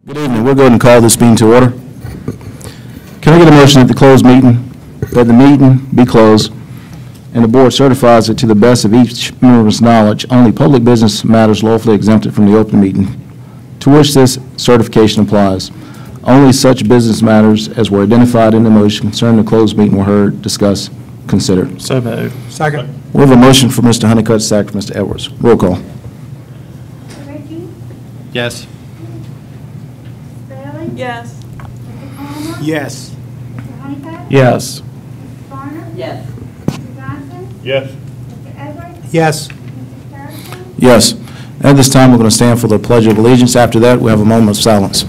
Good evening. We'll go ahead and call this meeting to order. Can I get a motion that the meeting be closed, and the board certifies that to the best of each member's knowledge, only public business matters lawfully exempted from the open meeting, to which this certification applies. Only such business matters as were identified in the motion concerning the closed meeting were heard, discussed, considered. So moved. Second. We have a motion for Mr. Honeycutt, second for Mr. Edwards. Roll call. Mr. Rickey? Yes. Bailey? Yes. Mr. Palmer? Yes. Mr. Honeycutt? Yes. Mrs. Garner? Yes. Mr. Johnson? Yes. Mr. Edwards? Yes. Mr. Harrison? Yes. At this time, we're going to stand for the Pledge of Allegiance. After that, we have a moment of silence.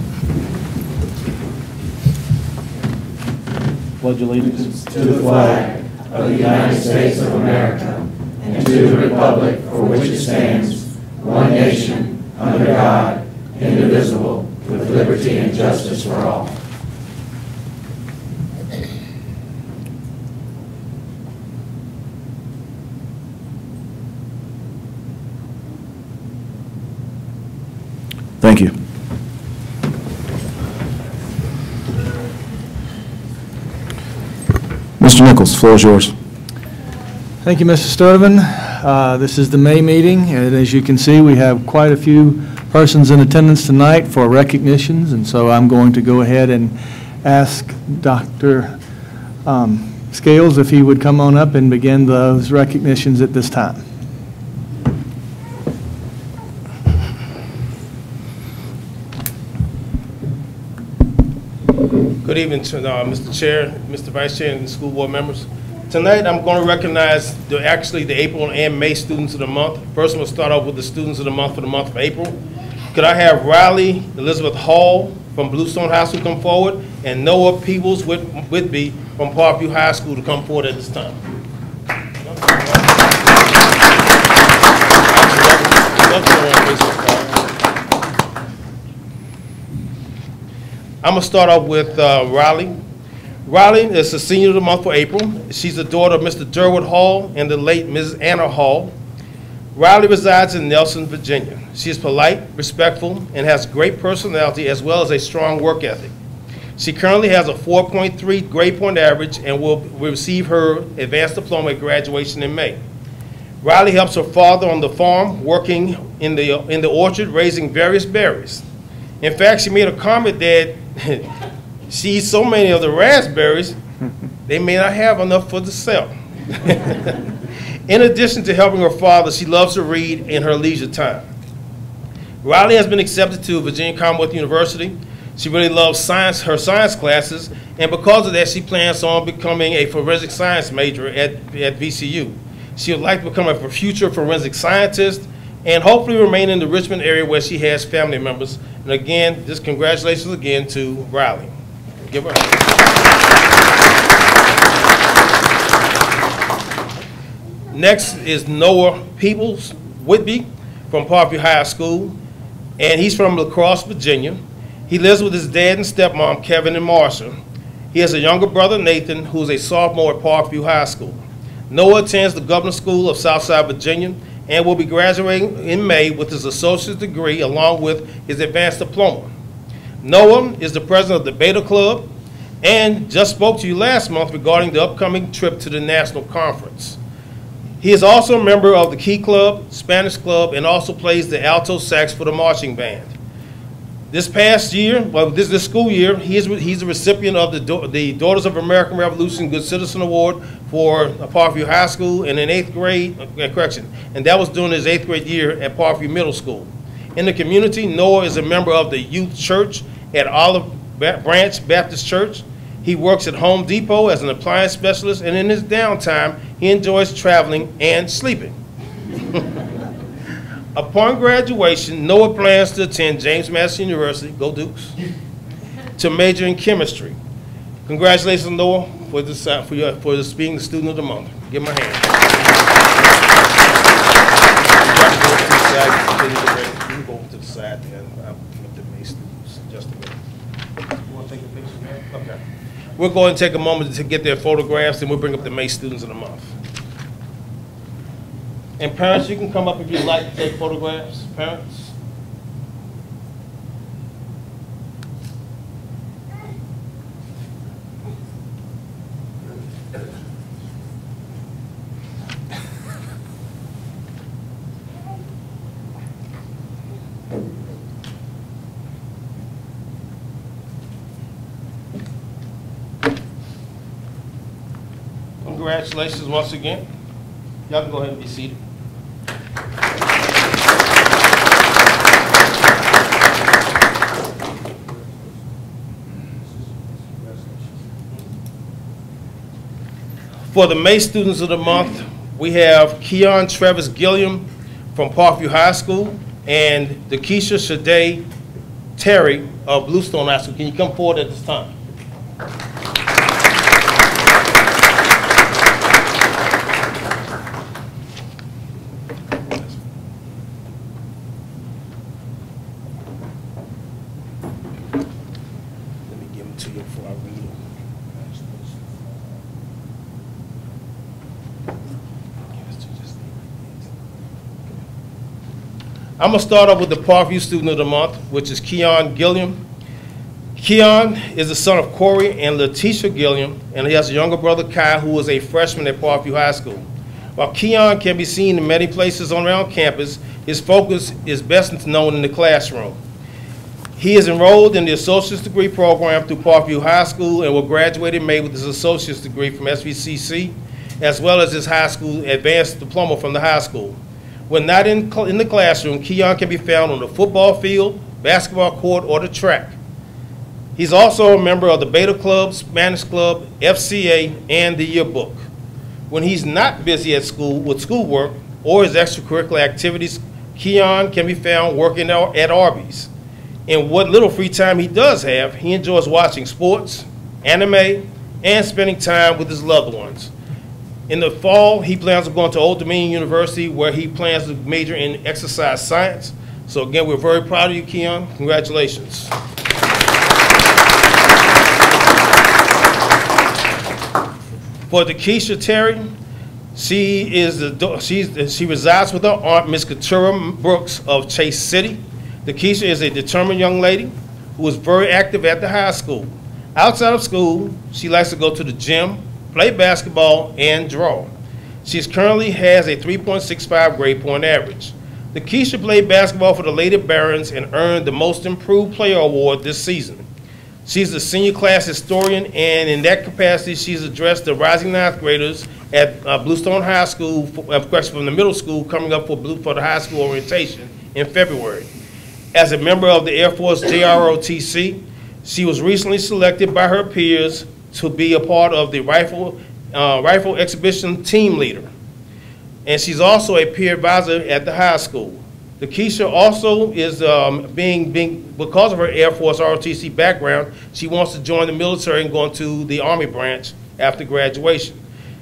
Pledge allegiance to the flag of the United States of America and to the republic for which it stands, one nation, under God, indivisible, with liberty and justice for all. Thank you. Mr. Nichols, the floor is yours. Thank you, Mr. Sturtevant. This is the May meeting, and as you can see, we have quite a few persons in attendance tonight for recognitions, and so I'm going to go ahead and ask Dr. Scales if he would come on up and begin those recognitions at this time. Good evening, Mr. Chair, Mr. Vice Chair, and school board members. Tonight, I'm going to recognize the April and May students of the month. First, we'll start off with the students of the month for the month of April. Could I have Riley Elizabeth Hall from Bluestone High School come forward, and Noah Peebles Whitby from Parkview High School to come forward at this time. I'm going to start off with Riley. Riley is the senior of the month for April. She's the daughter of Mr. Durwood Hall and the late Mrs. Anna Hall. Riley resides in Nelson, Virginia. She is polite, respectful, and has great personality as well as a strong work ethic. She currently has a 4.3 grade point average and will receive her advanced diploma at graduation in May. Riley helps her father on the farm, working in the orchard, raising various berries. In fact, she made a comment that she eats so many of the raspberries, they may not have enough for the sale. In addition to helping her father, she loves to read in her leisure time. Riley has been accepted to Virginia Commonwealth University. She really loves her science classes, and because of that, she plans on becoming a forensic science major at VCU. She would like to become a future forensic scientist and hopefully remain in the Richmond area where she has family members. And again, just congratulations again to Riley. Give her a hand. Next is Noah Peebles Whitby from Parkview High School, and he's from La Crosse, Virginia. He lives with his dad and stepmom, Kevin and Marcia. He has a younger brother, Nathan, who's a sophomore at Parkview High School. Noah attends the Governor School of Southside Virginia and will be graduating in May with his associate's degree along with his advanced diploma. Noah is the president of the Beta Club and just spoke to you last month regarding the upcoming trip to the national conference. He is also a member of the Key Club, Spanish Club, and also plays the alto sax for the marching band. This past year, well, this school year, he's a recipient of the Daughters of American Revolution Good Citizen Award for Parkview High School and in 8th grade, and that was during his 8th grade year at Parkview Middle School. In the community, Noah is a member of the youth church at Olive Branch Baptist Church. He works at Home Depot as an appliance specialist, and in his downtime, he enjoys traveling and sleeping. Upon graduation, Noah plans to attend James Madison University, go Dukes, to major in chemistry. Congratulations, Noah, for this being the student of the month. Give him a hand. You can go over to the side there. I'll put the May students just a minute. You want to take a picture, man? Okay. We'll go ahead and take a moment to get their photographs, and we'll bring up the May students of the month. And parents, you can come up if you'd like to take photographs. Parents. Congratulations once again. Y'all can go ahead and be seated. For the May Students of the Month, we have Keon Travis Gilliam from Parkview High School and Dakisha Shade Terry of Bluestone High School. Can you come forward at this time? Let me give them to you before I read them. I'm going to start off with the Parkview Student of the Month, which is Keon Gilliam. Keon is the son of Corey and Letitia Gilliam, and he has a younger brother, Kai, who is a freshman at Parkview High School. While Keon can be seen in many places around campus, his focus is best known in the classroom. He is enrolled in the Associate's Degree program through Parkview High School and will graduate in May with his Associate's Degree from SVCC, as well as his high school advanced diploma from the high school. When not in the classroom, Keon can be found on the football field, basketball court, or the track. He's also a member of the Beta Club, Spanish Club, FCA, and the Yearbook. When he's not busy at school with schoolwork or his extracurricular activities, Keon can be found working at Arby's. In what little free time he does have, he enjoys watching sports, anime, and spending time with his loved ones. In the fall, he plans on going to Old Dominion University, where he plans to major in exercise science. So again, we're very proud of you, Keon. Congratulations. For Dakisha Terry, she resides with her aunt, Miss Katura Brooks of Chase City. Dakisha is a determined young lady who is very active at the high school. Outside of school, she likes to go to the gym, play basketball, and draw. She currently has a 3.65 grade point average. Dakisha played basketball for the Lady Barons and earned the Most Improved Player Award this season. She's the senior class historian, and in that capacity, she's addressed the rising ninth graders at Bluestone High School, from the middle school, coming up for the high school orientation in February. As a member of the Air Force JROTC, she was recently selected by her peers to be a part of the rifle exhibition team leader. And she's also a peer advisor at the high school. Dakisha also is because of her Air Force ROTC background, she wants to join the military and go into the Army branch after graduation.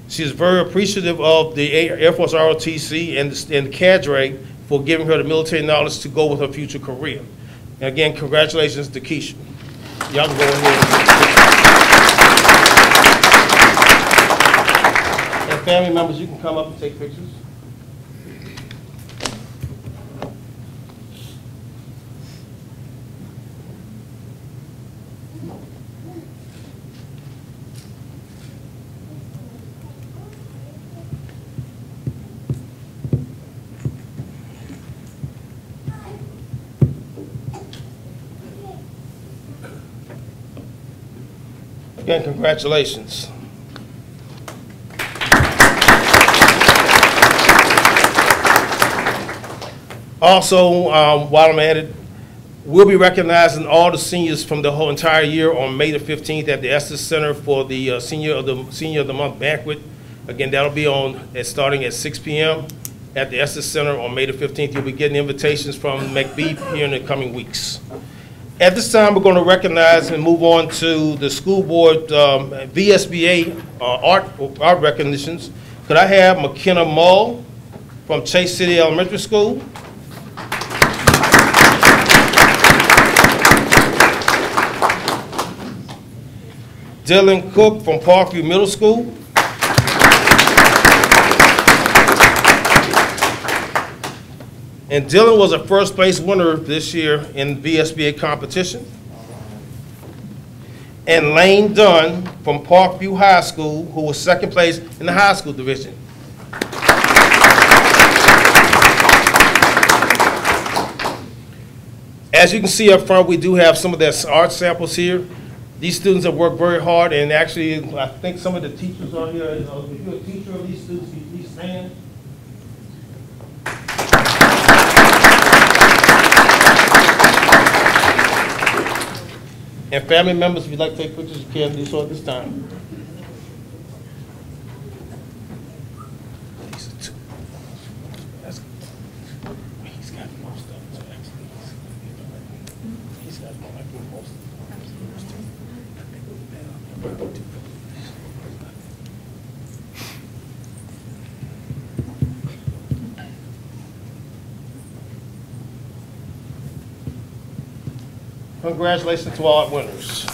She's very appreciative of the Air Force ROTC and the cadre for giving her the military knowledge to go with her future career. And again, congratulations, Dakisha. Y'all can go ahead. And family members, you can come up and take pictures. Again, congratulations. Also, while I'm at it, we'll be recognizing all the seniors from the whole entire year on May the 15th at the Estes Center for the Senior of the Month banquet. Again, that'll be starting at 6 p.m. at the Estes Center on May the 15th. You'll be getting invitations from McBeef here in the coming weeks. At this time, we're going to recognize and move on to the school board VSBA art recognitions. Could I have McKenna Mull from Chase City Elementary School? Dylan Cook from Parkview Middle School. And Dylan was a first place winner this year in VSBA competition. And Lane Dunn from Parkview High School, who was second place in the high school division. As you can see up front, we do have some of their art samples here. These students have worked very hard, and actually, I think some of the teachers are here. If you're a teacher of these students, can you please stand? And family members, if you'd like to take pictures, you can do so at this time. These are two. That's good. He's got most of them, so actually, he's got more like most of them. Congratulations to all winners.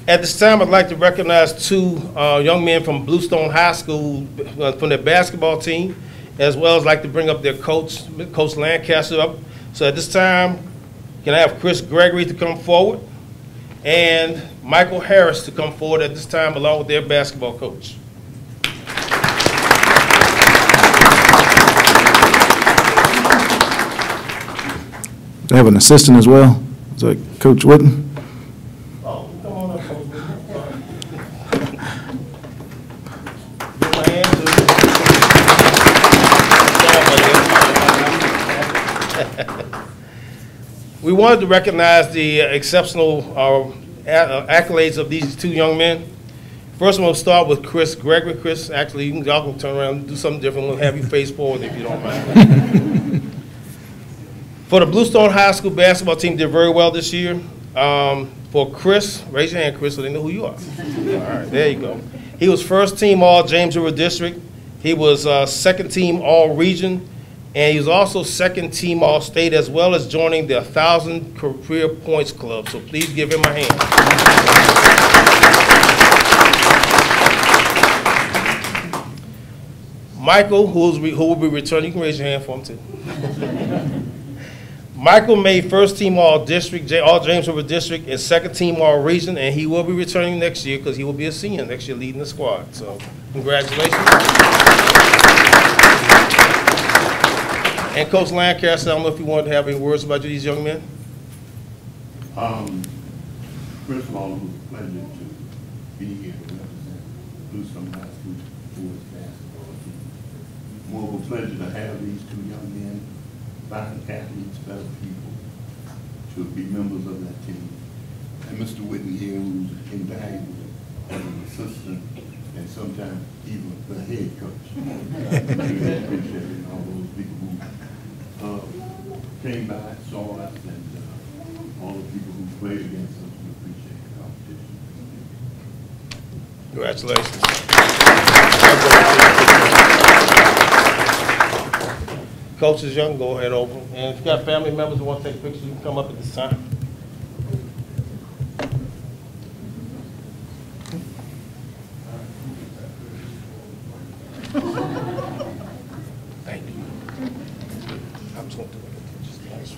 At this time, I'd like to recognize two young men from Bluestone High School from their basketball team, as well as like to bring up their coach, Coach Lancaster, up. So at this time, can I have Chris Gregory to come forward and Michael Harris to come forward at this time along with their basketball coach. They have an assistant as well. Is that Coach Whitten? Oh, come on up, Coach. Give my hand to We wanted to recognize the exceptional accolades of these two young men. First, we'll start with Chris Gregory. Chris, actually, y'all can turn around and do something different. We'll have you face forward if you don't mind. For the Bluestone High School basketball team, did very well this year. For Chris, raise your hand, Chris, so they know who you are. All right, there you go. He was first team All James River District. He was second team All Region. And he was also second team All State, as well as joining the 1,000 Career Points Club. So please give him a hand. Michael, who will be returning, you can raise your hand for him too. Michael made first team All District, All James River District, and second team All Region, and he will be returning next year because he will be a senior next year leading the squad. So congratulations. And Coach Lancaster, I don't know if you wanted to have any words about these young men. First of all, it was a pleasure to be here to represent Bluestone High School boys basketball team. More of a pleasure to have these two young men, violent athletes, better people, to be members of that team. And Mr. Whitten here, who's invaluable as an assistant and sometimes even the head coach. I really appreciate it, all those people who came by, saw us, and all the people who played against us. We appreciate the competition. Congratulations. Coaches Young, go ahead over. And if you got family members who want to take pictures, you can come up at this time. Thank you. I'm just going to do it. Just nice.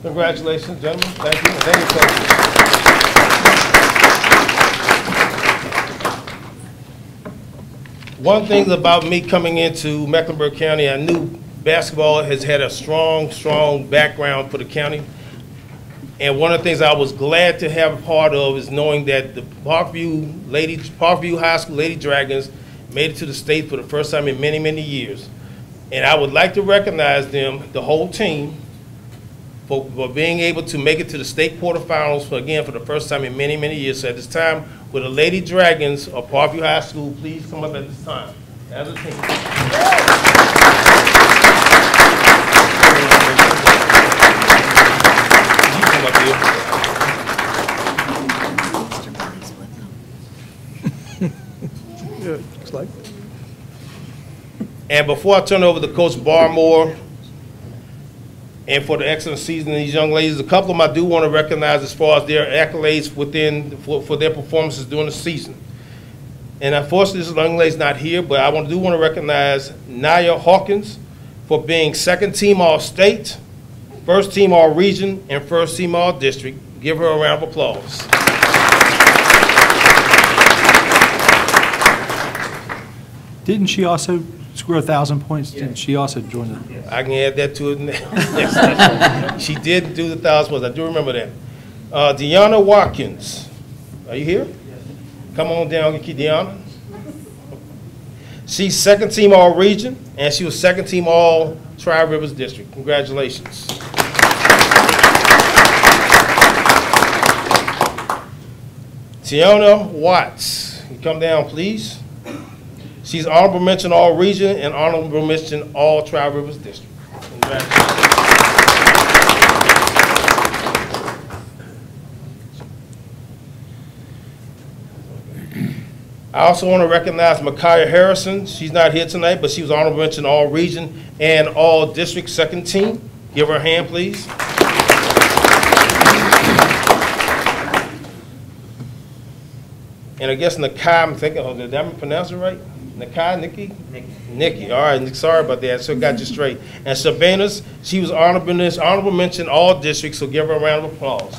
Congratulations, gentlemen. Thank you. Thank you, coaches. One thing about me coming into Mecklenburg County, I knew basketball has had a strong, strong background for the county. And one of the things I was glad to have a part of is knowing that the Parkview High School Lady Dragons made it to the state for the first time in many, many years. And I would like to recognize them, the whole team, for being able to make it to the state quarterfinals for the first time in many, many years. So at this time, with the Lady Dragons of Parkview High School, please come up at this time as a team. You come up here. Yeah, looks like. And before I turn over to Coach Barmore and for the excellent season of these young ladies. A couple of them I do want to recognize as far as their accolades for their performances during the season. And unfortunately, this young lady's not here, but I do want to recognize Naya Hawkins for being second team All-State, first team All-Region, and first team All-District. Give her a round of applause. Didn't she also score 1,000 points? Didn't she also join the? I can add that to it next time. She did do the 1,000 points. I do remember that. Deanna Watkins. Are you here? Come on down, Deanna. She's second team All-Region, and she was second team All-Tri-Rivers District. Congratulations. Tiona Watts. You come down, please. She's honorable mention All-Region and honorable mention All-Tri-Rivers District. Congratulations. I also want to recognize Micaiah Harrison. She's not here tonight, but she was honorable mention All-Region and All-District second team. Give her a hand, please. And I guess Nakai, I'm thinking, oh, did I pronounce it right? Nakai, Nikki? Nikki, all right, Sorry about that, so I got you straight. And Sabanas, she was honorable mention all districts, so give her a round of applause.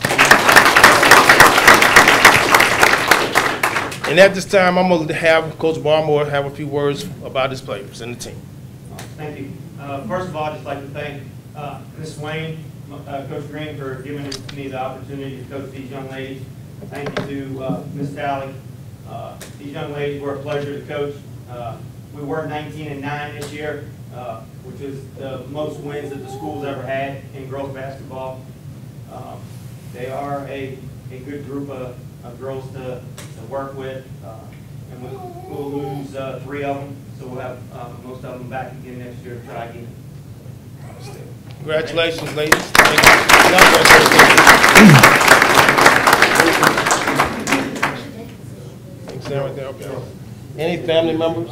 And at this time, I'm going to have Coach Barmore have a few words about his players and the team. Thank you. First of all, I'd just like to thank Ms. Swain, Coach Green, for giving me the opportunity to coach these young ladies. Thank you to Ms. Talley. These young ladies were a pleasure to coach. We were 19-9 this year, which is the most wins that the school's ever had in girls basketball. They are a good group of girls to work with, and we'll lose 3 of them, so we'll have most of them back again next year to try again. Congratulations, ladies. Any family members?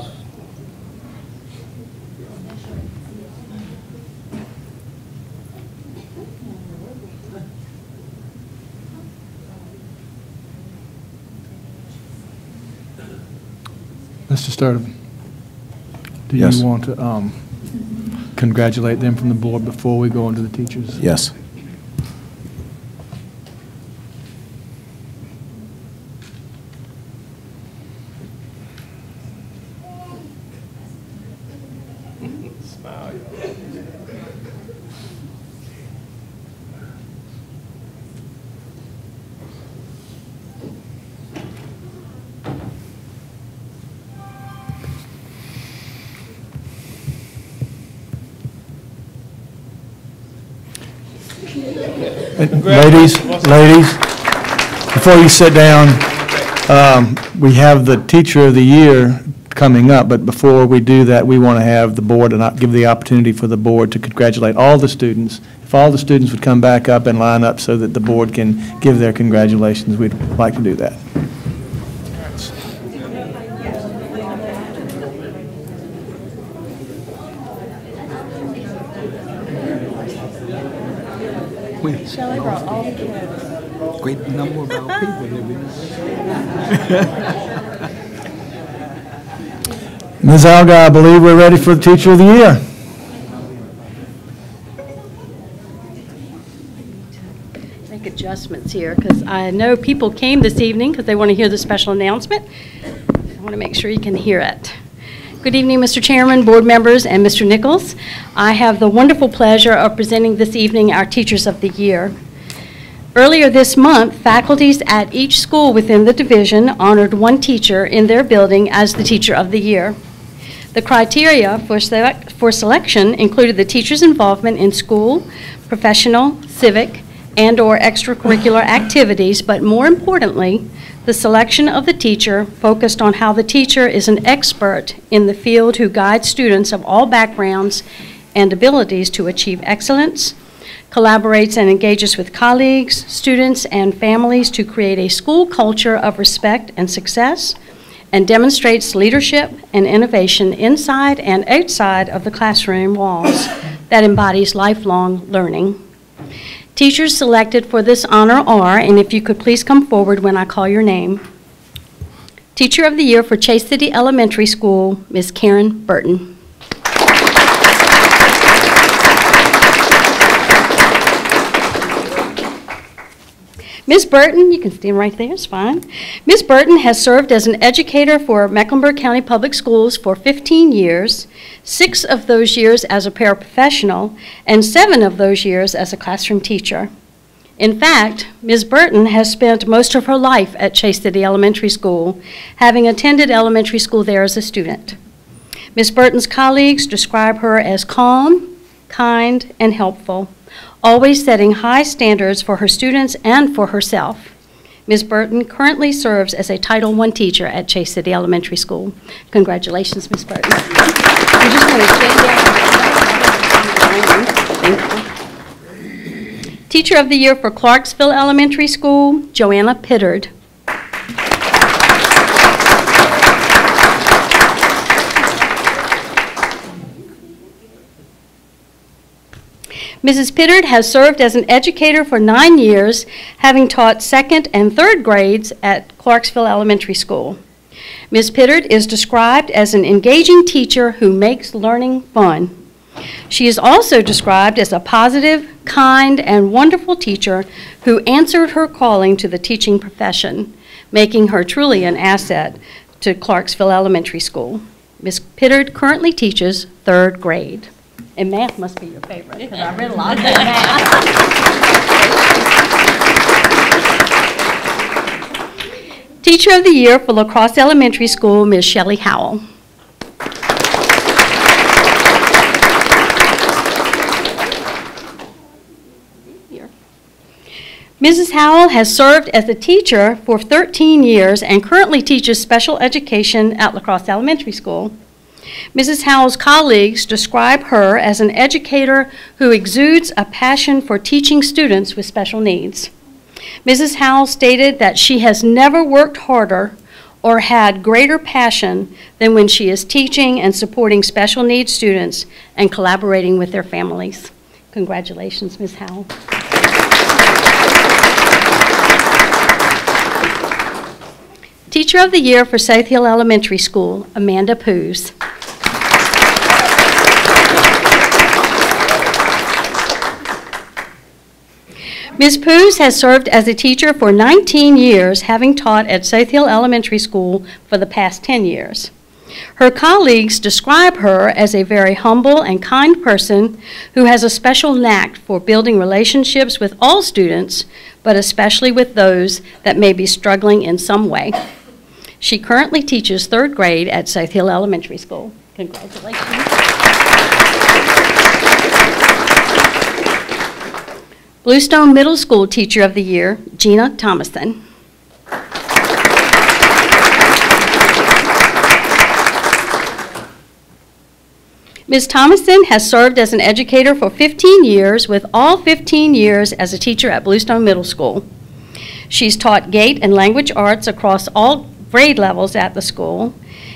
Mr. Sturtevant, do Yes. you want to congratulate them from the board before we go into the teachers? Yes. Smile, y'all. Ladies, before you sit down, we have the Teacher of the Year coming up, but before we do that, we want to have the board and give the opportunity for the board to congratulate all the students. If all the students would come back up and line up so that the board can give their congratulations, we'd like to do that. Shelley brought all the kids. Great number of our people living. Ms. Alga, I believe we're ready for the Teacher of the Year. Make adjustments here because I know people came this evening because they want to hear the special announcement. I want to make sure you can hear it. Good evening, Mr. Chairman, board members, and Mr. Nichols. I have the wonderful pleasure of presenting this evening our Teachers of the Year. Earlier this month, faculties at each school within the division honored one teacher in their building as the Teacher of the Year. The criteria for selection included the teacher's involvement in school, professional, civic, and/or extracurricular activities, but more importantly, the selection of the teacher focused on how the teacher is an expert in the field who guides students of all backgrounds and abilities to achieve excellence, collaborates and engages with colleagues, students, and families to create a school culture of respect and success, and demonstrates leadership and innovation inside and outside of the classroom walls. that embodies lifelong learning. Teachers selected for this honor are, and if you could please come forward when I call your name, Teacher of the Year for Chase City Elementary School, Ms. Karen Burton. Ms. Burton, you can stand right there, it's fine. Ms. Burton has served as an educator for Mecklenburg County Public Schools for 15 years, 6 of those years as a paraprofessional, and 7 of those years as a classroom teacher. In fact, Ms. Burton has spent most of her life at Chase City Elementary School, having attended elementary school there as a student. Ms. Burton's colleagues describe her as calm, kind, and helpful, always setting high standards for her students and for herself. Ms. Burton currently serves as a Title I teacher at Chase City Elementary School. Congratulations, Ms. Burton. You just want to stand down. Thank you. Teacher of the Year for Clarksville Elementary School, Joanna Pittard. Mrs. Pittard has served as an educator for 9 years, having taught 2nd and 3rd grades at Clarksville Elementary School. Ms. Pittard is described as an engaging teacher who makes learning fun. She is also described as a positive, kind, and wonderful teacher who answered her calling to the teaching profession, making her truly an asset to Clarksville Elementary School. Ms. Pittard currently teaches 3rd grade. And math must be your favorite, because I read a lot of math. Teacher of the Year for La Crosse Elementary School, Ms. Shelley Howell. Mrs. Howell has served as a teacher for 13 years and currently teaches special education at La Crosse Elementary School. Mrs. Howell's colleagues describe her as an educator who exudes a passion for teaching students with special needs. Mrs. Howell stated that she has never worked harder or had greater passion than when she is teaching and supporting special needs students and collaborating with their families. Congratulations, Ms. Howell. Teacher of the Year for South Hill Elementary School, Amanda Poos. Ms. Poos has served as a teacher for 19 years, having taught at South Hill Elementary School for the past 10 years. Her colleagues describe her as a very humble and kind person who has a special knack for building relationships with all students, but especially with those that may be struggling in some way. She currently teaches 3rd grade at South Hill Elementary School. Congratulations. Bluestone Middle School Teacher of the Year, Gina Thomason. Ms. Thomason has served as an educator for 15 years, with all 15 years as a teacher at Bluestone Middle School. She's taught gait and language arts across all grade levels at the school,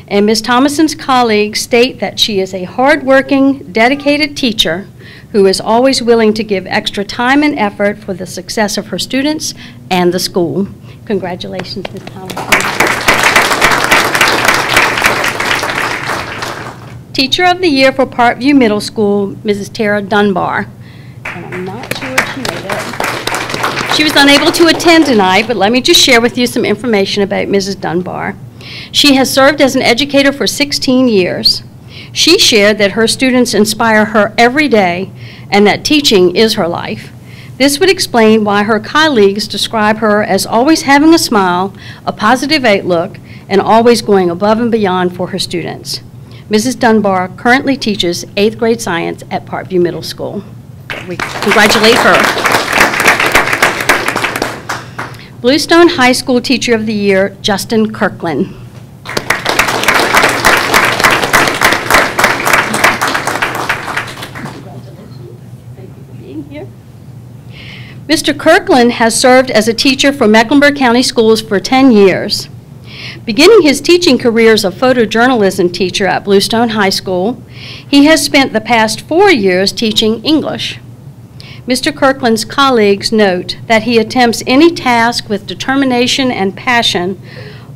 and Ms. Thomason's colleagues state that she is a hardworking, dedicated teacher who is always willing to give extra time and effort for the success of her students and the school. Congratulations, Ms. Thomason. Teacher of the Year for Parkview Middle School, Mrs. Tara Dunbar. And I'm not sure if she made it. She was unable to attend tonight, but let me just share with you some information about Mrs. Dunbar. She has served as an educator for 16 years. She shared that her students inspire her every day and that teaching is her life. This would explain why her colleagues describe her as always having a smile, a positive outlook, and always going above and beyond for her students. Mrs. Dunbar currently teaches 8th grade science at Parkview Middle School. We congratulate her. Bluestone High School Teacher of the Year, Justin Kirkland. Mr. Kirkland has served as a teacher for Mecklenburg County Schools for 10 years. Beginning his teaching career as a photojournalism teacher at Bluestone High School, he has spent the past 4 years teaching English. Mr. Kirkland's colleagues note that he attempts any task with determination and passion,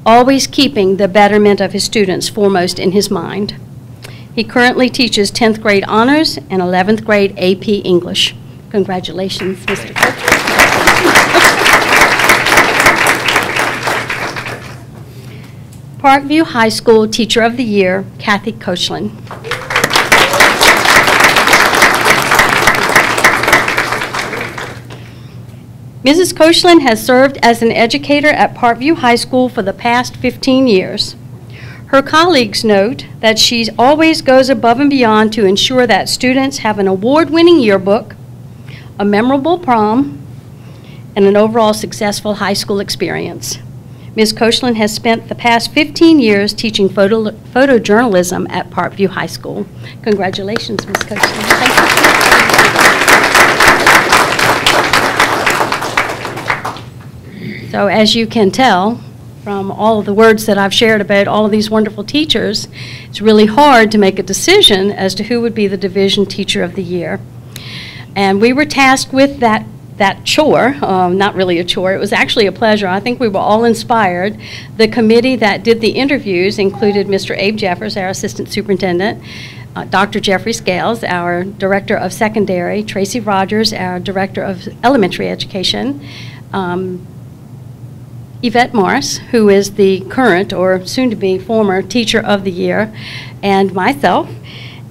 always keeping the betterment of his students foremost in his mind. He currently teaches 10th grade honors and 11th grade AP English. Congratulations, Mr. Kirkland. Parkview High School Teacher of the Year, Kathy Koechlin. Mrs. Koechlin has served as an educator at Parkview High School for the past 15 years. Her colleagues note that she always goes above and beyond to ensure that students have an award-winning yearbook, a memorable prom, and an overall successful high school experience. Ms. Koechlin has spent the past 15 years teaching photojournalism at Parkview High School. Congratulations, Ms. Koechlin. Thank you. So as you can tell from all of the words that I've shared about all of these wonderful teachers, it's really hard to make a decision as to who would be the Division Teacher of the Year. And we were tasked with that chore, not really a chore, it was actually a pleasure. I think we were all inspired. The committee that did the interviews included Mr. Abe Jeffers, our Assistant Superintendent, Dr. Jeffrey Scales, our Director of Secondary, Tracy Rogers, our Director of Elementary Education, Yvette Morris, who is the current or soon-to-be former Teacher of the Year, and myself.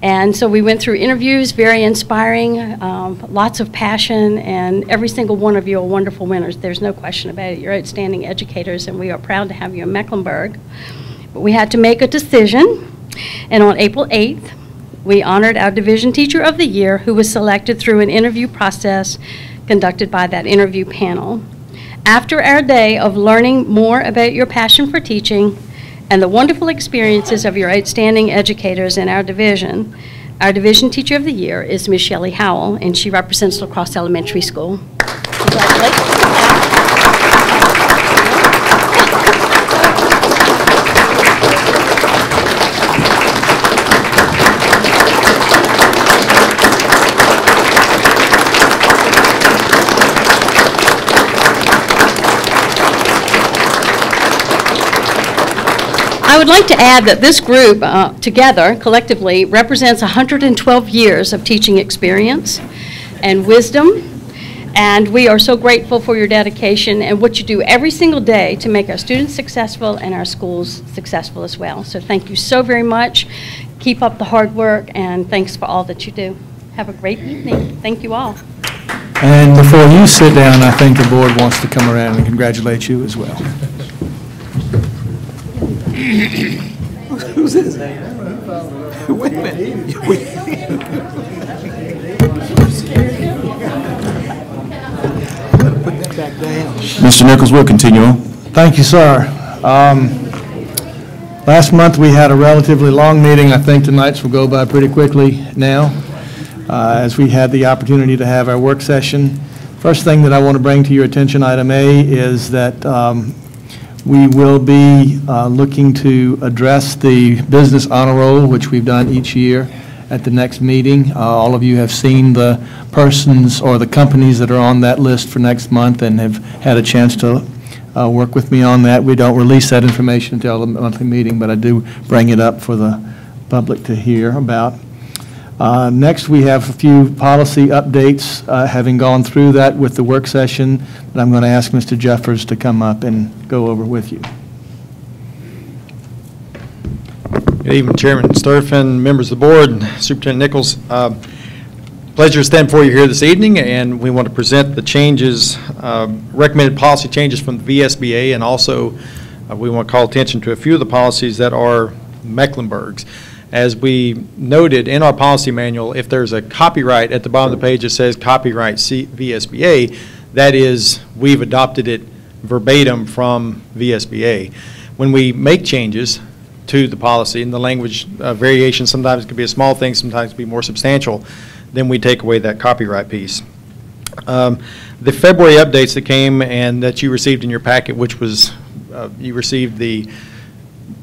And so we went through interviews, very inspiring, lots of passion, and every single one of you are wonderful winners. There's no question about it. You're outstanding educators, and we are proud to have you in Mecklenburg. But we had to make a decision, and on April 8th, we honored our Division Teacher of the Year, who was selected through an interview process conducted by that interview panel. After our day of learning more about your passion for teaching and the wonderful experiences of your outstanding educators in our Division Teacher of the Year is Ms. Shelley Howell, and she represents La Crosse Elementary School. Congratulations. I would like to add that this group together, collectively, represents 112 years of teaching experience and wisdom, and we are so grateful for your dedication and what you do every single day to make our students successful and our schools successful as well. So thank you so very much. Keep up the hard work, and thanks for all that you do. Have a great evening. Thank you all. And before you sit down, I think the board wants to come around and congratulate you as well. Who's this? Wait a minute. Put that back down. Mr. Nichols, we'll continue on. Thank you, sir. Last month, we had a relatively long meeting. I think tonight's will go by pretty quickly now, as we had the opportunity to have our work session. First thing that I want to bring to your attention, item A, is that we will be looking to address the business honor roll, which we've done each year at the next meeting. All of you have seen the persons or the companies that are on that list for next month and have had a chance to work with me on that. We don't release that information until the monthly meeting, but I do bring it up for the public to hear about. Next, we have a few policy updates, having gone through that with the work session, that I'm going to ask Mr. Jeffers to come up and go over with you. Good evening, Chairman Sturtevant, members of the board, and Superintendent Nichols. Pleasure to stand before you here this evening, and we want to present the changes, recommended policy changes from the VSBA, and also we want to call attention to a few of the policies that are Mecklenburg's. As we noted in our policy manual, if there's a copyright at the bottom of the page that says copyright VSBA, that is, we've adopted it verbatim from VSBA. When we make changes to the policy, and the language variation sometimes it could be a small thing, sometimes it could be more substantial, then we take away that copyright piece. The February updates that came and that you received in your packet, which was you received the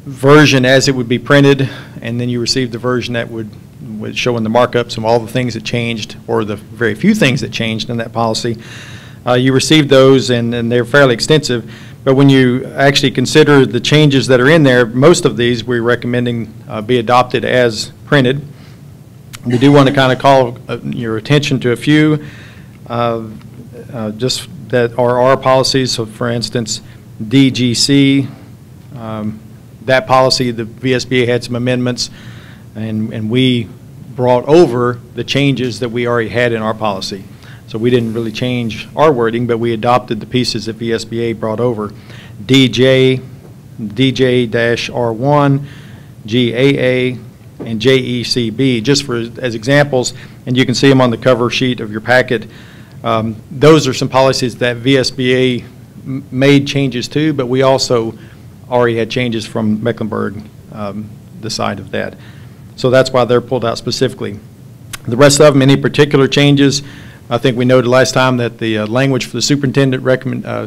version as it would be printed, and then you received the version that would show in the markups and all the things that changed, or the very few things that changed in that policy. You received those, and they're fairly extensive. But when you actually consider the changes that are in there, most of these we're recommending be adopted as printed. We do want to kind of call your attention to a few just that are our policies. So for instance, DGC, that policy, the VSBA had some amendments, and we brought over the changes that we already had in our policy. So we didn't really change our wording, but we adopted the pieces that VSBA brought over. DJ, DJ-R1, GAA, and JECB, just as examples, and you can see them on the cover sheet of your packet. Those are some policies that VSBA made changes to, but we also already had changes from Mecklenburg, the side of that. So that's why they're pulled out specifically. The rest of them, any particular changes, I think we noted last time that the language for the superintendent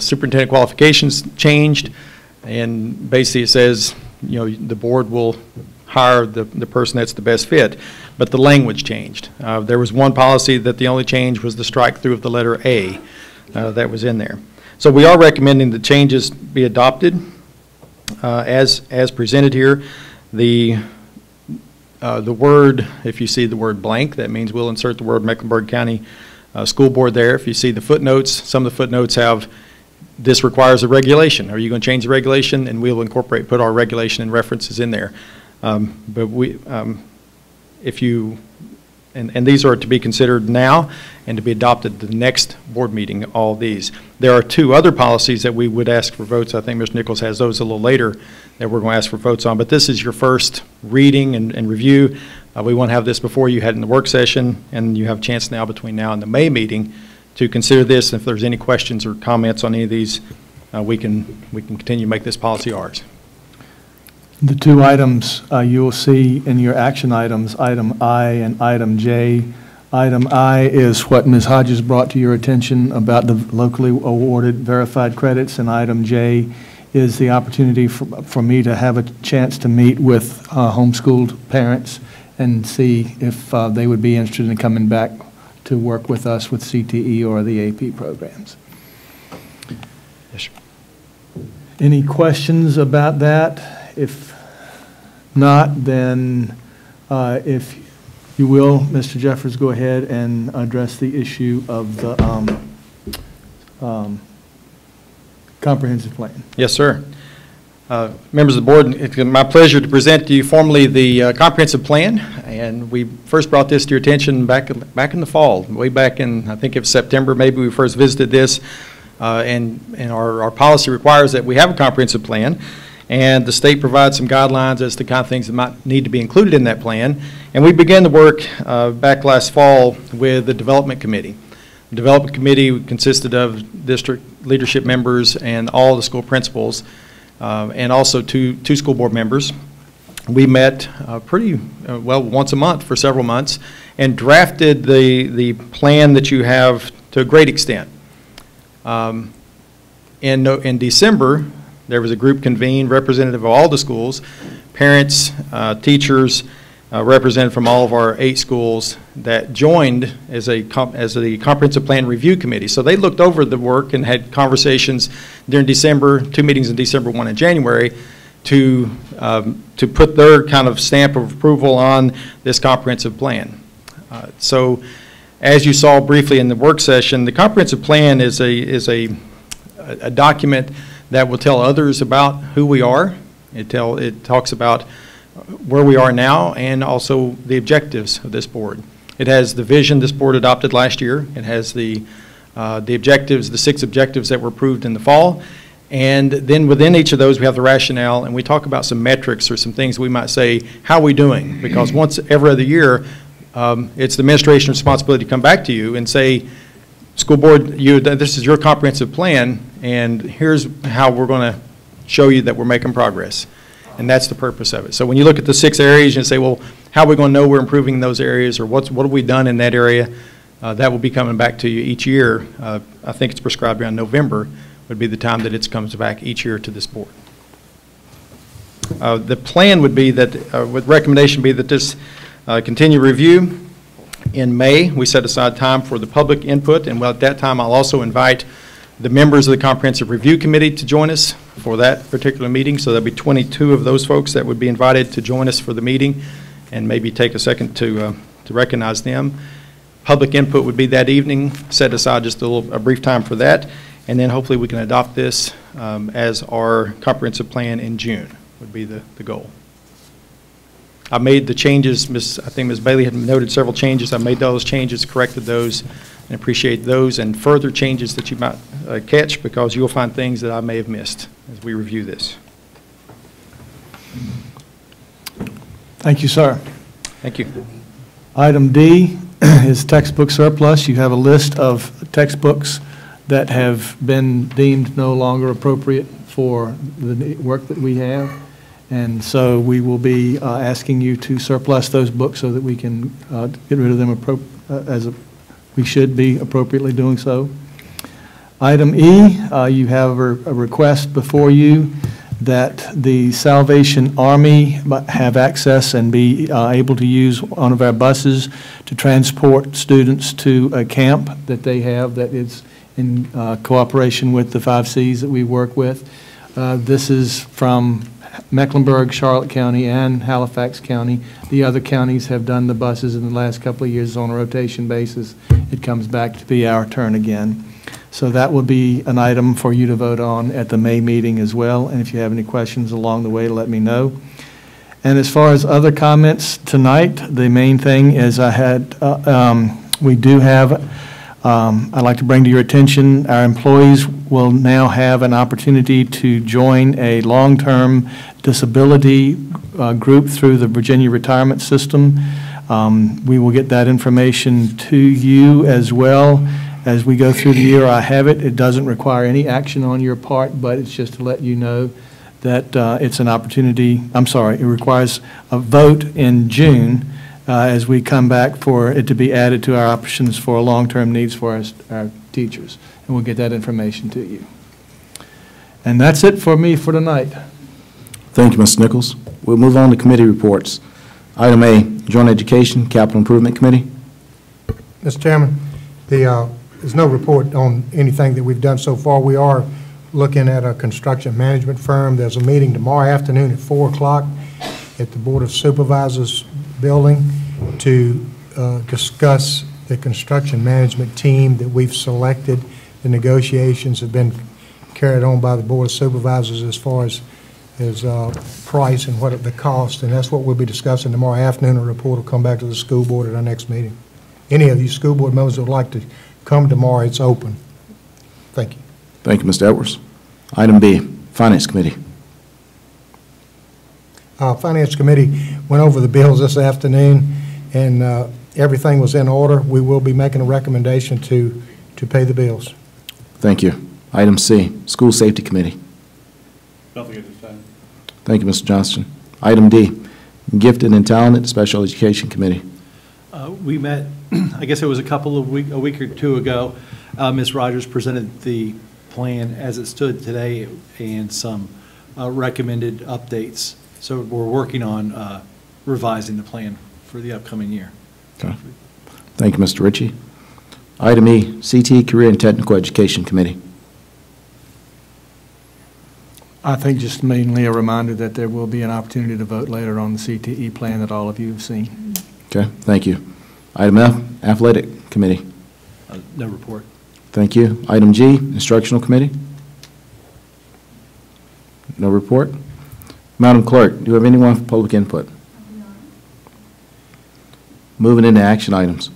superintendent qualifications changed, and basically it says, you know, the board will hire the person that's the best fit, but the language changed. There was one policy that the only change was the strike through of the letter A that was in there. So we are recommending the changes be adopted as presented here. The word, if you see the word blank, that means we'll insert the word Mecklenburg County School Board there. If you see the footnotes, some of the footnotes have this requires a regulation. Are you going to change the regulation? And we'll put our regulation and references in there. But we, if you, and these are to be considered now and to be adopted at the next board meeting, all these. There are two other policies that we would ask for votes. I think Mr. Nichols has those a little later that we're going to ask for votes on. But this is your first reading and review. We want to have this before you had in the work session, and you have a chance now between now and the May meeting to consider this. If there's any questions or comments on any of these, we can continue to make this policy ours. The two items you will see in your action items, item I and item J. Item I is what Ms. Hodges brought to your attention about the locally awarded verified credits, and item J is the opportunity for me to have a chance to meet with homeschooled parents and see if they would be interested in coming back to work with us with CTE or the AP programs. Yes, sir. Any questions about that? If not, then if you will, Mr. Jeffers, go ahead and address the issue of the comprehensive plan. Yes, sir. Members of the board, it's my pleasure to present to you formally the comprehensive plan, and we first brought this to your attention back in the fall, way back in, I think it was September, maybe we first visited this, and our policy requires that we have a comprehensive plan, and the state provides some guidelines as to the kind of things that might need to be included in that plan, and we began the work back last fall with the development committee. The development committee consisted of district leadership members and all the school principals, and also two school board members. We met pretty well once a month for several months and drafted the plan that you have to a great extent. In December, there was a group convened, representative of all the schools, parents, teachers, represented from all of our 8 schools that joined as the comprehensive plan review committee. So they looked over the work and had conversations during December, 2 meetings in December, 1 in January, to put their kind of stamp of approval on this comprehensive plan. So as you saw briefly in the work session, the comprehensive plan is a document that will tell others about who we are. It talks about where we are now and also the objectives of this board. It has the vision this board adopted last year. It has the objectives, the 6 objectives that were approved in the fall. And then within each of those, we have the rationale, and we talk about some metrics or some things we might say, how are we doing? Because once every other year, it's the administration's responsibility to come back to you and say, school board, this is your comprehensive plan, and here's how we're going to show you that we're making progress. And that's the purpose of it. So when you look at the 6 areas and say, well, how are we going to know we're improving in those areas, or what have we done in that area, that will be coming back to you each year. I think it's prescribed around November would be the time that it comes back each year to this board. The plan would be that, with recommendation be that this continue review. In May, we set aside time for the public input, and at that time, I'll also invite the members of the Comprehensive Review Committee to join us for that particular meeting. So there'll be 22 of those folks that would be invited to join us for the meeting, and maybe take a second to recognize them. Public input would be that evening. Set aside just a brief time for that, and then hopefully we can adopt this as our comprehensive plan in June, would be the goal. I made the changes. I think Ms. Bailey had noted several changes. I made those changes, corrected those, and appreciate those and further changes that you might catch, because you'll find things that I may have missed as we review this. Thank you, sir. Thank you. Item D is textbook surplus. You have a list of textbooks that have been deemed no longer appropriate for the work that we have. And so we will be asking you to surplus those books so that we can get rid of them we should be appropriately doing so. Item E, you have a request before you that the Salvation Army have access and be able to use one of our buses to transport students to a camp that they have that is in cooperation with the 5 Cs that we work with. This is from Mecklenburg, Charlotte County, and Halifax County. The other counties have done the buses in the last couple of years on a rotation basis. It comes back to be our turn again. So that will be an item for you to vote on at the May meeting as well. And if you have any questions along the way, let me know. And as far as other comments tonight, the main thing is we do have, I'd like to bring to your attention, our employees will now have an opportunity to join a long-term disability group through the Virginia retirement system. We will get that information to you as well as we go through the year. I have it. It doesn't require any action on your part, but it's just to let you know that it's an opportunity. I'm sorry, it requires a vote in June as we come back for it to be added to our options for long-term needs for our teachers. And we'll get that information to you. And that's it for me for tonight. Thank you, Mr. Nichols. We'll move on to committee reports. Item A, Joint Education Capital Improvement Committee. Mr. Chairman, there's no report on anything that we've done so far. We are looking at a construction management firm. There's a meeting tomorrow afternoon at 4 o'clock at the Board of Supervisors building to discuss the construction management team that we've selected. The negotiations have been carried on by the Board of Supervisors as far as price and what the cost, and that's what we'll be discussing tomorrow afternoon. A report will come back to the school board at our next meeting. Any of you school board members that would like to come tomorrow, it's open. Thank you. Thank you, Mr. Edwards. Item B, Finance Committee. Finance Committee went over the bills this afternoon, and everything was in order. We will be making a recommendation to pay the bills. Thank you. Item C, School Safety Committee. Nothing at this time. Thank you, Mr. Johnston. Item D, Gifted and Talented Special Education Committee. We met, I guess it was a week or two ago. Ms. Rogers presented the plan as it stood today and some recommended updates. So we're working on revising the plan for the upcoming year. Okay. Thank you, Mr. Ritchie. Item E, CTE Career and Technical Education Committee. I think just mainly a reminder that there will be an opportunity to vote later on the CTE plan that all of you have seen. Okay, thank you. Item F, Athletic Committee. No report. Thank you. Item G, Instructional Committee. No report. Madam Clerk, do you have anyone for public input? Moving into action items.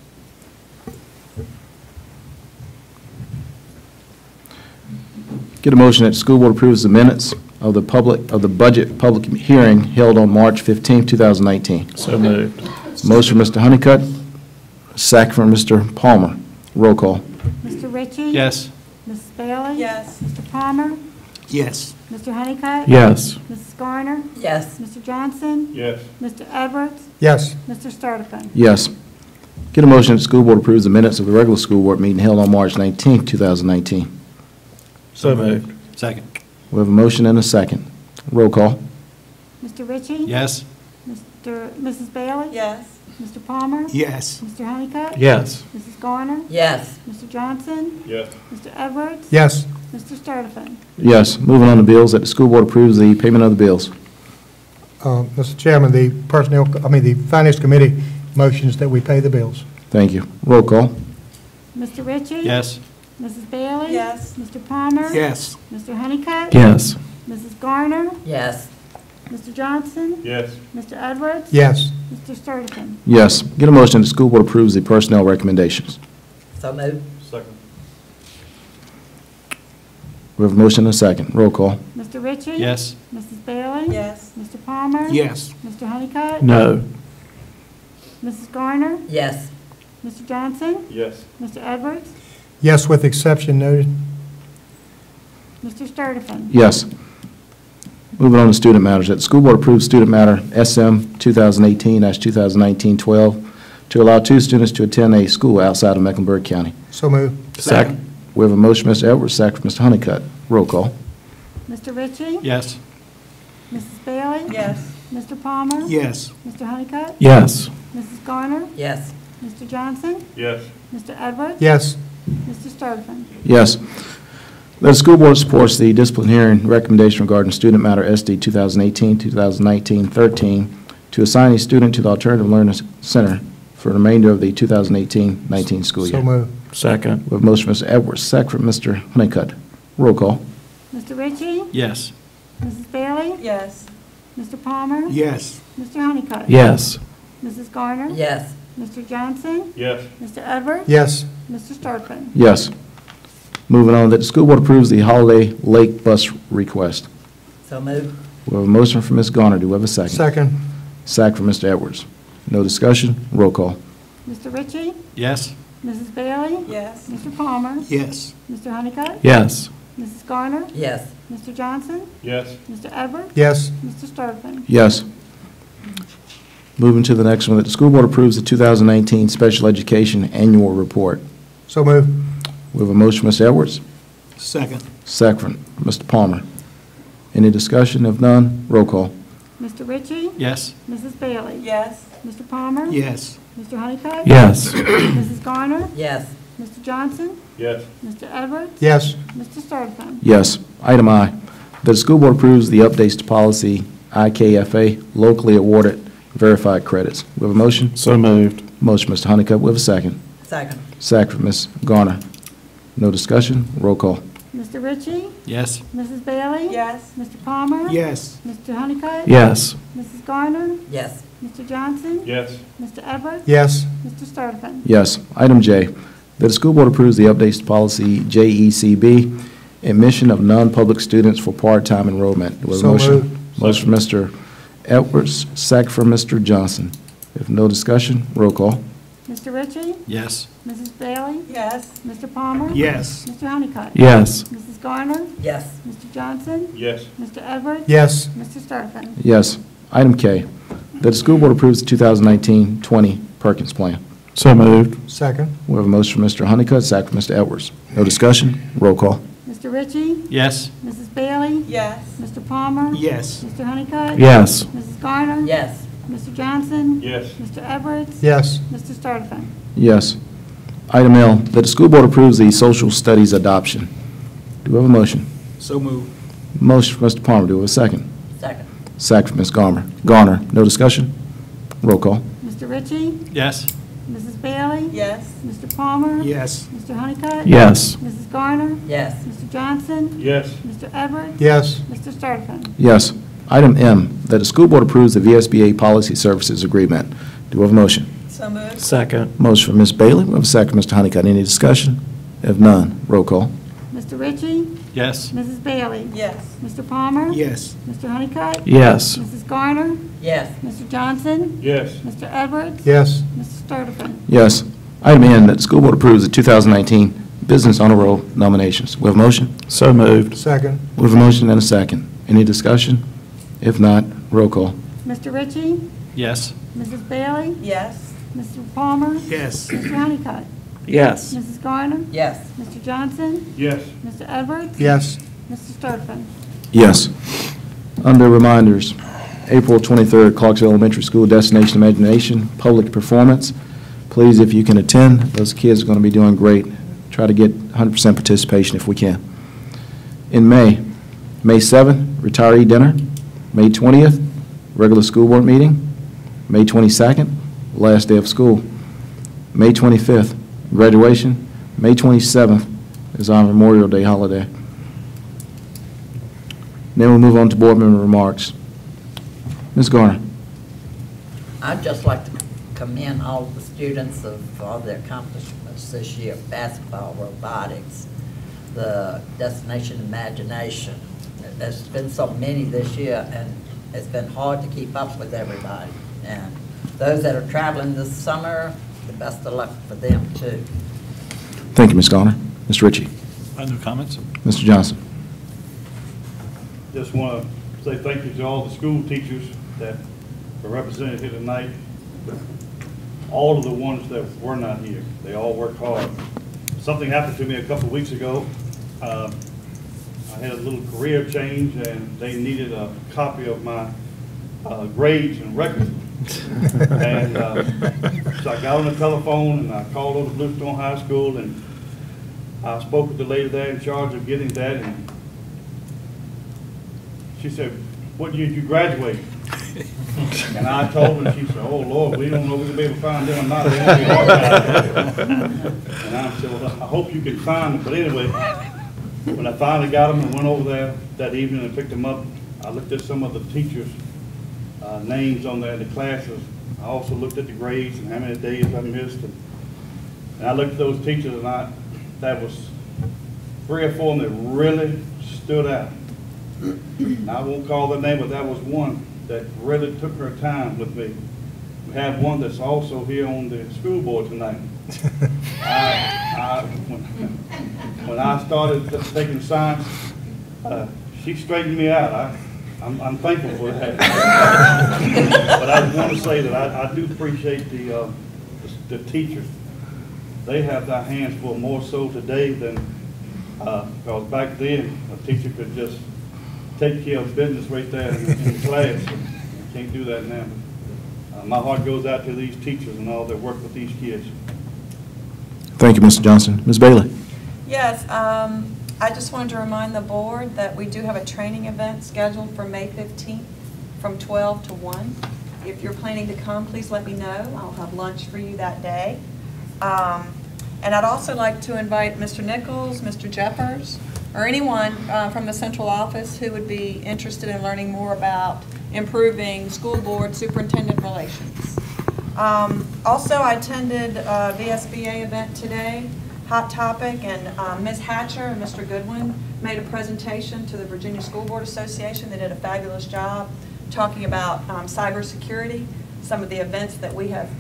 Get a motion that the school board approves the minutes of the budget public hearing held on March 15, 2019. So moved. Motion from Mr. Honeycutt, second from Mr. Palmer. Roll call. Mr. Ritchie? Yes. Ms. Bailey? Yes. Mr. Palmer? Yes. Mr. Honeycutt? Yes. Mrs. Garner? Yes. Mr. Johnson? Yes. Mr. Edwards? Yes. Mr. Sturdivant? Yes. Get a motion that the school board approves the minutes of the regular school board meeting held on March 19, 2019. So moved. Second. We have a motion and a second. Roll call. Mr. Ritchie? Yes? Mrs. Bailey? Yes. Mr. Palmer? Yes. Mr. Honeycutt? Yes. Mrs. Garner? Yes. Mr. Johnson? Yes. Mr. Edwards? Yes. Mr. Sturtevant? Yes. Moving on to bills, that the school board approves the payment of the bills. Mr. Chairman, the Finance Committee motions that we pay the bills. Thank you. Roll call. Mr. Ritchie? Yes? Mrs. Bailey? Yes. Mr. Palmer? Yes. Mr. Honeycutt? Yes. Mrs. Garner? Yes. Mr. Johnson? Yes. Mr. Edwards? Yes. Mr. Sturtevant? Yes. Get a motion that the school board approves the personnel recommendations. So moved. Second. We have a motion and a second. Roll call. Mr. Ritchie? Yes? Mrs. Bailey? Yes. Mr. Palmer? Yes. Mr. Honeycutt? No. Mrs. Garner? Yes. Mr. Johnson? Yes. Mr. Edwards? Yes, with exception noted. Mr. Sturtevant? Yes. Moving on to student matters, that the school board approves student matter SM 2018-2019-12 to allow 2 students to attend a school outside of Mecklenburg County. So moved. Second. We have a motion, Mr. Edwards, second, Mr. Honeycutt. Roll call. Mr. Ritchie? Yes? Mrs. Bailey? Yes. Mr. Palmer? Yes. Mr. Honeycutt? Yes. Mrs. Garner? Yes. Mr. Johnson? Yes. Mr. Edwards? Yes. Mr. Sturtevant? Yes. That the school board supports the discipline hearing recommendation regarding student matter SD 2018-2019-13 to assign a student to the Alternative Learning Center for the remainder of the 2018-19 school year. So moved. Second. We have a motion, Mr. Edwards, second from Mr. Honeycutt. Roll call. Mr. Ritchie? Yes. Mrs. Bailey? Yes. Mr. Palmer? Yes. Mr. Honeycutt? Yes. Mrs. Garner? Yes. Mr. Johnson? Yes. Mr. Edwards? Yes. Mr. Sturtevant? Yes. Moving on, that the school board approves the Holiday Lake bus request. So moved. We have a motion from Ms. Garner. Do we have a second? Second. Second from Mr. Edwards. No discussion? Roll call. Mr. Ritchie? Yes? Mrs. Bailey? Yes. Mr. Palmer? Yes. Mr. Honeycutt? Yes. Mrs. Garner? Yes. Mr. Johnson? Yes. Mr. Edwards? Yes. Mr. Sturtevant? Yes. Moving to the next one, that the school board approves the 2019 Special Education Annual Report. So moved. We have a motion, Mr. Edwards. Second. Second from Mr. Palmer. Any discussion? If none, roll call. Mr. Ritchie? Yes? Mrs. Bailey? Yes. Mr. Palmer? Yes. Mr. Honeycutt? Yes. Mrs. Garner? Yes. Mr. Johnson? Yes. Mr. Edwards? Yes. Mr. Sturtevant? Yes. Item I, that the school board approves the updates to policy IKFA, locally awarded verified credits. We have a motion? So moved. Motion, Mr. Honeycutt. We have a second. Second. Second from Ms. Garner. No discussion? Roll call. Mr. Ritchie? Yes? Mrs. Bailey? Yes. Mr. Palmer? Yes. Mr. Honeycutt? Yes. Mrs. Garner? Yes. Mr. Johnson? Yes. Mr. Edwards? Yes. Mr. Sturtevant? Yes. Item J, that the school board approves the updates to policy JECB, admission of non-public students for part-time enrollment. Do we have a So motion? moved. Motion from Mr. Edwards, second from Mr. Johnson. If no discussion, roll call. Mr. Ritchie? Yes? Mrs. Bailey? Yes. Mr. Palmer? Yes. Mr. Honeycutt? Yes. Mrs. Garner? Yes. Mr. Johnson? Yes. Mr. Edwards? Yes. Mr. Sturtevant? Yes. Item K, that the school board approves the 2019-20 Perkins Plan. So moved. Second. We have a motion from Mr. Honeycutt, second from Mr. Edwards. No discussion, roll call. Mr. Ritchie? Yes? Mrs. Bailey? Yes. Mr. Palmer? Yes. Mr. Honeycutt? Yes. Mrs. Garner? Yes. Mr. Johnson? Yes. Mr. Edwards? Yes. Mr. Sturtevant? Yes. Item L, that the school board approves the social studies adoption. Do we have a motion? So moved. Motion from Mr. Palmer. Do we have a second? Second. Second from Ms. Garner. No discussion? Roll call. Mr. Ritchie? Yes? Mrs. Bailey? Yes. Mr. Palmer? Yes. Mr. Honeycutt? Yes. Mrs. Garner? Yes. Mr. Johnson? Yes. Mr. Edwards? Yes. Mr. Sturtevant? Yes. Item M, that the school board approves the VSBA Policy Services Agreement. Do we have a motion? So moved. Second. Motion from Ms. Bailey. We have a second from Mr. Honeycutt. Any discussion? If none, roll call. Mr. Ritchie? Yes? Mrs. Bailey? Yes. Mr. Palmer? Yes. Mr. Honeycutt? Yes. Mrs. Garner? Yes. Mr. Johnson? Yes. Mr. Edwards? Yes. Mr. Sturtevant? Yes. Item N, that the school board approves the 2019 Business Honor Roll nominations. We have a motion? So moved. Second. We have a motion and a second. Any discussion? If not, roll call. Mr. Ritchie? Yes? Mrs. Bailey? Yes. Mr. Palmer? Yes. Mr. Honeycutt? Yes. Mrs. Garner? Yes. Mr. Johnson? Yes. Mr. Edwards? Yes. Mr. Sturtevant? Yes. Under reminders, April 23rd, Clarksville Elementary School Destination Imagination, public performance. Please, if you can attend, those kids are going to be doing great. Try to get 100% participation if we can. In May 7th, retiree dinner. May 20th, regular school board meeting. May 22nd, last day of school. May 25th, graduation. May 27th is our Memorial Day holiday. Then we'll move on to board member remarks. Ms. Garner. I'd just like to commend all the students of all their accomplishments this year, basketball, robotics, the Destination Imagination. There's been so many this year, and it's been hard to keep up with everybody. And those that are traveling this summer, the best of luck for them, too. Thank you, Ms. Garner. Mr. Ritchie. No comments? Mr. Johnson. Just want to say thank you to all the school teachers that are represented here tonight. All of the ones that were not here, they all worked hard. Something happened to me a couple of weeks ago. I had a little career change, and they needed a copy of my grades and records. And so I got on the telephone, and I called over to Bluestone High School, and I spoke with the lady there in charge of getting that, and she said, "What year did you graduate?" And I told her, and she said, "Oh, Lord, we don't know if we're going to be able to find them or not." And I said, "Well, I hope you can find them." But anyway, when I finally got them and went over there that evening and picked them up, I looked at some of the teachers' names on there in the classes. I also looked at the grades and how many days I missed. And I looked at those teachers, and that was 3 or 4 of them that really stood out. And I won't call their name, but that was one that really took her time with me. We have one that's also here on the school board tonight. When I started taking science, she straightened me out. I'm thankful for that. But I want to say that I do appreciate the teachers. They have their hands full more so today than because back then a teacher could just take care of business right there in class. You can't do that now. My heart goes out to these teachers and all that work with these kids. Thank you, Mr. Johnson. Ms. Bailey. Yes, I just wanted to remind the board that we do have a training event scheduled for May 15th from 12 to 1. If you're planning to come, please let me know. I'll have lunch for you that day. And I'd also like to invite Mr. Nichols, Mr. Jeffers, or anyone from the central office who would be interested in learning more about improving school board superintendent relations. Also, I attended a VSBA event today, Hot Topic, and Ms. Hatcher and Mr. Goodwin made a presentation to the Virginia School Board Association. They did a fabulous job talking about cybersecurity, some of the events that we have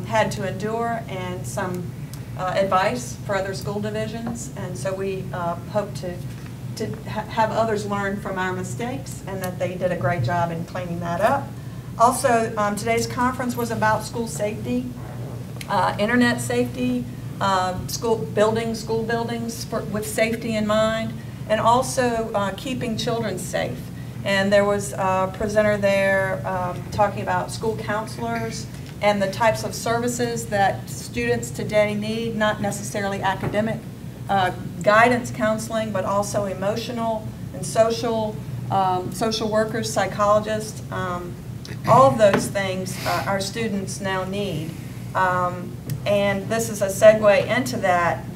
had to endure, and some advice for other school divisions. And so we hope to have others learn from our mistakes, and that they did a great job in cleaning that up. Also, today's conference was about school safety, internet safety, school buildings with safety in mind, and also keeping children safe. And there was a presenter there talking about school counselors and the types of services that students today need, not necessarily academic guidance counseling, but also emotional and social workers, psychologists, all of those things our students now need. And this is a segue into that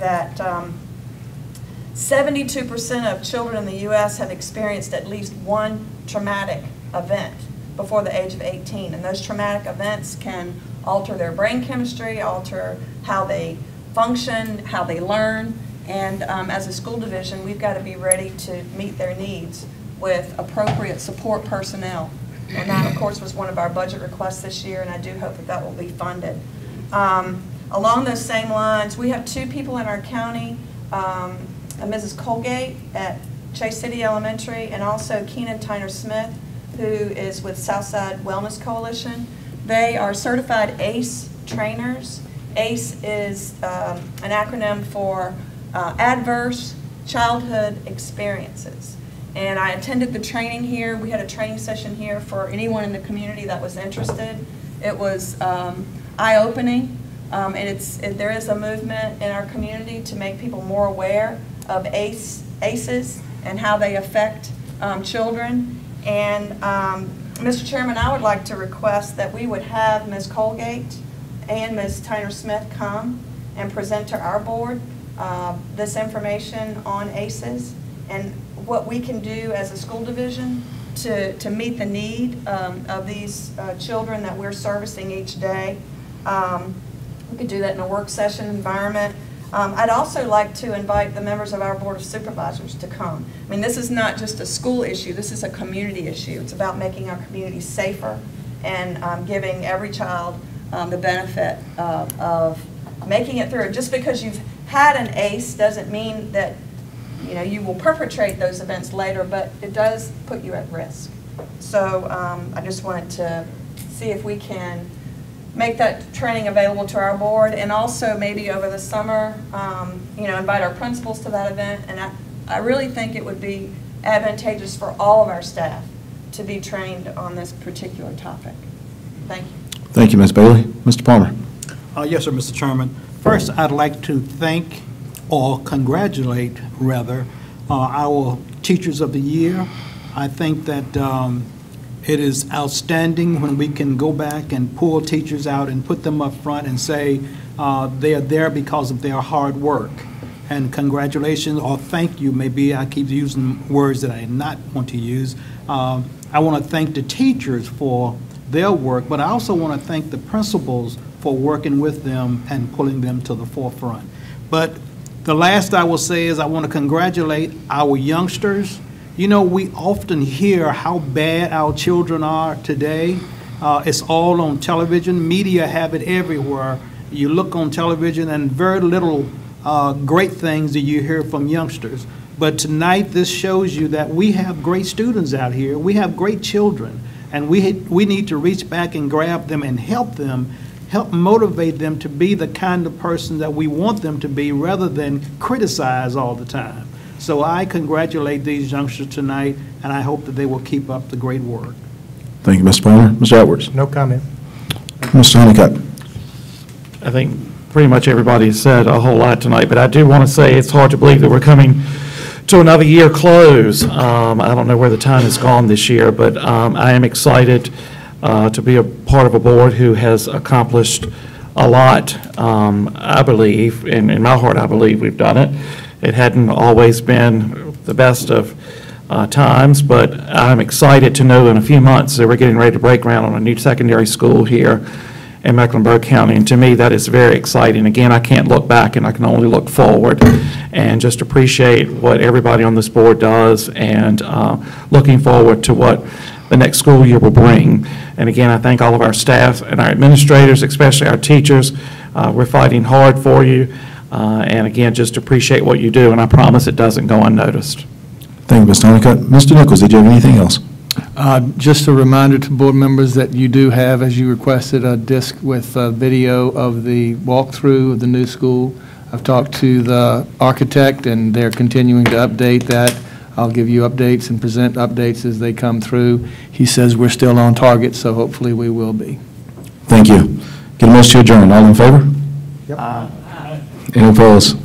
72% of children in the U.S. have experienced at least one traumatic event before the age of 18. And those traumatic events can alter their brain chemistry, alter how they function, how they learn. And as a school division, we've got to be ready to meet their needs with appropriate support personnel. And that, of course, was one of our budget requests this year, and I do hope that that will be funded. Along those same lines, we have 2 people in our county, Mrs. Colgate at Chase City Elementary, and also Keenan Tyner Smith, who is with Southside Wellness Coalition. They are certified ACE trainers, ACE is an acronym for Adverse Childhood Experiences. And I attended the training here. We had a training session here for anyone in the community that was interested. It was eye-opening, and there is a movement in our community to make people more aware of ACEs and how they affect children. And Mr. Chairman, I would like to request that we would have Ms. Colgate and Ms. Tyner-Smith come and present to our board this information on ACEs and what we can do as a school division to meet the need of these children that we're servicing each day. We could do that in a work session environment. I'd also like to invite the members of our Board of Supervisors to come. I mean, this is not just a school issue, this is a community issue. It's about making our community safer and giving every child the benefit of making it through. Just because you've had an ACE doesn't mean that you will perpetrate those events later, but it does put you at risk. So I just wanted to see if we can make that training available to our board, and also maybe over the summer, invite our principals to that event. And I really think it would be advantageous for all of our staff to be trained on this particular topic. Thank you. Thank you, Ms. Bailey. Mr. Palmer. Yes, sir, Mr. Chairman. First, I'd like to thank, or congratulate, rather, our Teachers of the Year. I think that it is outstanding when we can go back and pull teachers out and put them up front and say they are there because of their hard work. And congratulations, or thank you, maybe I keep using words that I not want to use. I want to thank the teachers for their work, but I also want to thank the principals for working with them and pulling them to the forefront. But the last I will say is I want to congratulate our youngsters. We often hear how bad our children are today. It's all on television. Media have it everywhere. You look on television and very little great things that you hear from youngsters. But tonight this shows you that we have great students out here. We have great children. And we need to reach back and grab them and help motivate them to be the kind of person that we want them to be rather than criticize all the time. So I congratulate these youngsters tonight, and I hope that they will keep up the great work. Thank you, Mr. Palmer. Mr. Edwards. No comment. Mr. Honeycutt. I think pretty much everybody has said a whole lot tonight, but I do want to say it's hard to believe that we're coming to another year close. I don't know where the time has gone this year, but I am excited to be a part of a board who has accomplished a lot. I believe, in my heart, I believe we've done it. It hadn't always been the best of times, but I'm excited to know in a few months that we're getting ready to break ground on a new secondary school here in Mecklenburg County, and to me that is very exciting. Again, I can't look back and I can only look forward and just appreciate what everybody on this board does, and looking forward to what the next school year will bring. And again, I thank all of our staff and our administrators, especially our teachers. We're fighting hard for you, and again, just appreciate what you do, and I promise it doesn't go unnoticed. Thank you, Mr. Honeycutt. Mr. Nichols, did you have anything else? Just a reminder to board members that you do have, as you requested, a disc with a video of the walkthrough of the new school. I've talked to the architect, and they're continuing to update that. I'll give you updates and present updates as they come through. He says we're still on target, so hopefully we will be. Thank you. Get a motion to adjourn. All in favor? Yep. Any opposed?